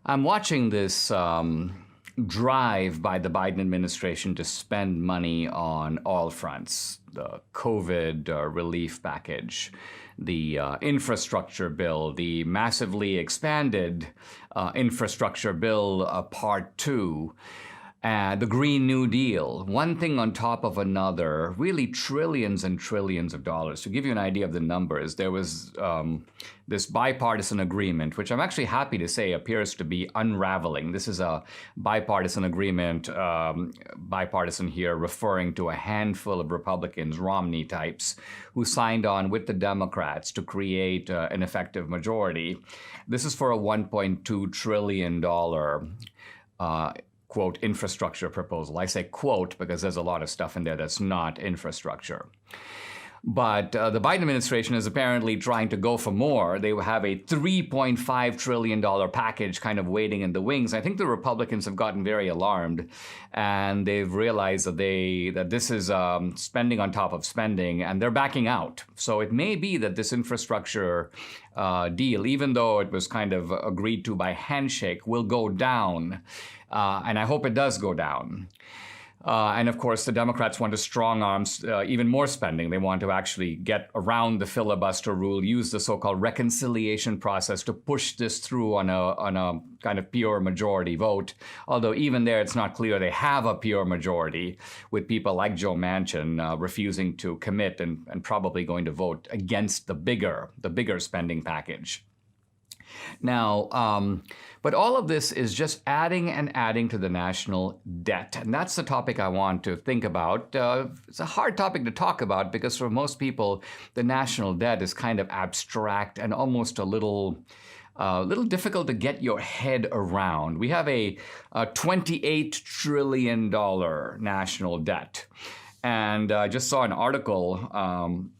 I'm watching this drive by the Biden administration to spend money on all fronts: the COVID relief package, the infrastructure bill, the massively expanded infrastructure bill Part 2, the Green New Deal, one thing on top of another, really trillions and trillions of dollars. To give you an idea of the numbers, there was this bipartisan agreement, which I'm actually happy to say appears to be unraveling. This is a bipartisan agreement, bipartisan here, referring to a handful of Republicans, Romney types, who signed on with the Democrats to create an effective majority. This is for a $1.2 trillion quote, infrastructure proposal. I say quote because there's a lot of stuff in there that's not infrastructure. But the Biden administration is apparently trying to go for more. They have a $3.5 trillion package kind of waiting in the wings. I think the Republicans have gotten very alarmed, and they've realized that this is spending on top of spending, and they're backing out. So it may be that this infrastructure deal, even though it was kind of agreed to by handshake, will go down. And I hope it does go down. And of course, the Democrats want to strong arm even more spending. They want to actually get around the filibuster rule, use the so-called reconciliation process to push this through on a kind of pure majority vote. Although even there, it's not clear they have a pure majority, with people like Joe Manchin refusing to commit and probably going to vote against the bigger spending package. Now, but all of this is just adding and adding to the national debt. And that's the topic I want to think about. It's a hard topic to talk about because for most people, the national debt is kind of abstract and almost a little difficult to get your head around. We have a $28 trillion national debt. And I just saw an article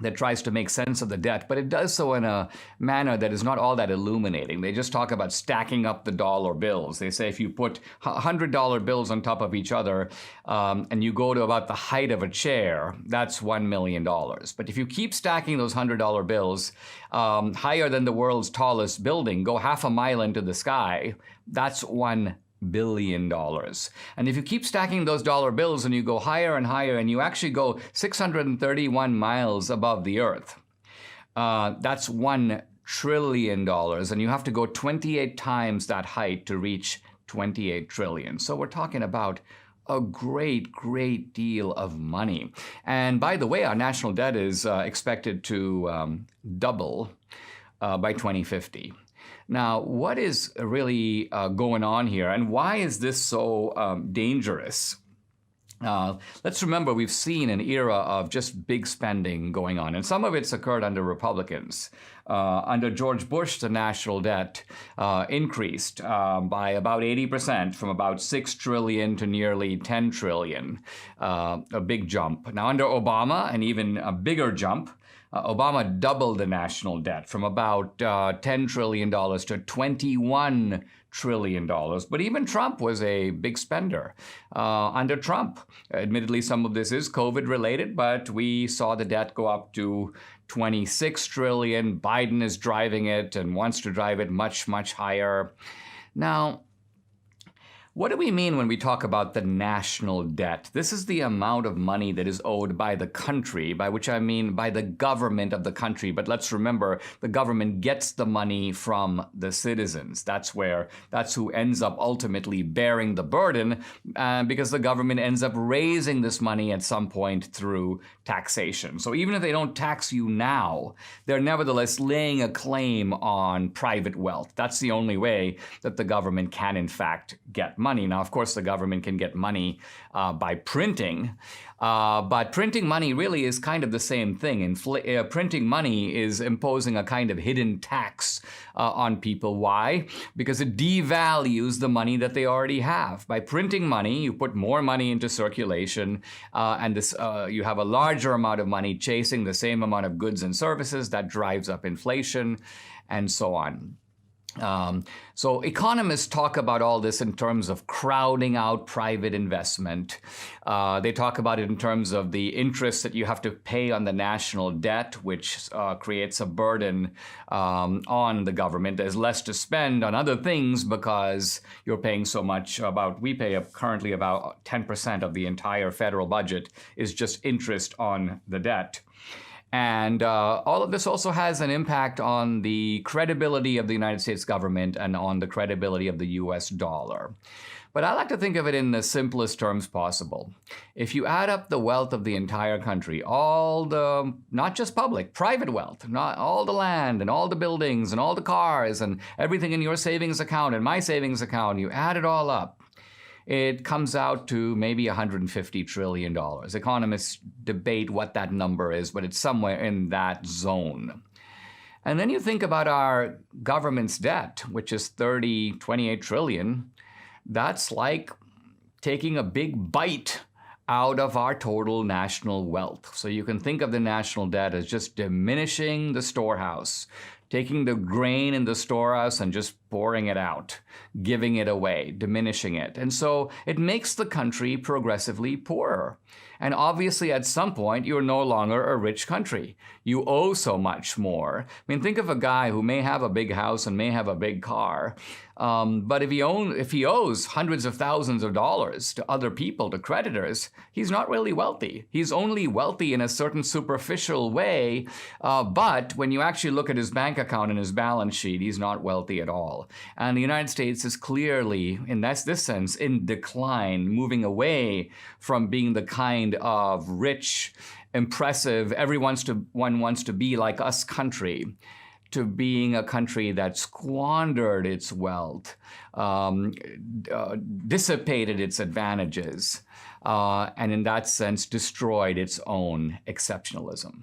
that tries to make sense of the debt, but it does so in a manner that is not all that illuminating. They just talk about stacking up the dollar bills. They say if you put $100 bills on top of each other and you go to about the height of a chair, that's $1 million. But if you keep stacking those $100 bills higher than the world's tallest building, go half a mile into the sky, that's $1 billion. And if you keep stacking those dollar bills and you go higher and higher and you actually go 631 miles above the earth, that's $1 trillion. And you have to go 28 times that height to reach 28 trillion. So we're talking about a great, great deal of money. And by the way, our national debt is expected to double by 2050. Now, what is really going on here, and why is this so dangerous? Let's remember we've seen an era of just big spending going on, and some of it's occurred under Republicans. Under George Bush, the national debt increased by about 80%, from about 6 trillion to nearly 10 trillion, a big jump. Now, under Obama, an even a bigger jump. Obama doubled the national debt from about $10 trillion to $21 trillion. But even Trump was a big spender. Under Trump, admittedly, some of this is COVID related, but we saw the debt go up to 26 trillion. Biden is driving it and wants to drive it much, much higher. Now, what do we mean when we talk about the national debt? This is the amount of money that is owed by the country, by which I mean by the government of the country. But let's remember, the government gets the money from the citizens. That's who ends up ultimately bearing the burden, because the government ends up raising this money at some point through taxation. So even if they don't tax you now, they're nevertheless laying a claim on private wealth. That's the only way that the government can, in fact, get money. Now, of course, the government can get money by printing, but printing money really is kind of the same thing. Printing money is imposing a kind of hidden tax on people. Why? Because it devalues the money that they already have. By printing money, you put more money into circulation, and you have a larger amount of money chasing the same amount of goods and services. That drives up inflation, and so on. So economists talk about all this in terms of crowding out private investment. They talk about it in terms of the interest that you have to pay on the national debt, which creates a burden on the government. There's less to spend on other things because you're paying so much. We pay currently about 10% of the entire federal budget is just interest on the debt. And all of this also has an impact on the credibility of the United States government and on the credibility of the US dollar. But I like to think of it in the simplest terms possible. If you add up the wealth of the entire country, not just public, private wealth, not all the land and all the buildings and all the cars and everything in your savings account and my savings account, you add it all up, it comes out to maybe $150 trillion. Economists debate what that number is, but it's somewhere in that zone. And then you think about our government's debt, which is 28 trillion. That's like taking a big bite out of our total national wealth. So you can think of the national debt as just diminishing the storehouse, taking the grain in the storehouse and just pouring it out, giving it away, diminishing it. And so it makes the country progressively poorer. And obviously, at some point, you're no longer a rich country. You owe so much more. I mean, think of a guy who may have a big house and may have a big car, but if he owes hundreds of thousands of dollars to other people, to creditors, he's not really wealthy. He's only wealthy in a certain superficial way, but when you actually look at his bank account and his balance sheet, he's not wealthy at all. And the United States is clearly, in this sense, in decline, moving away from being the kind of rich, impressive, one wants to be like us country, to being a country that squandered its wealth, dissipated its advantages, and in that sense destroyed its own exceptionalism.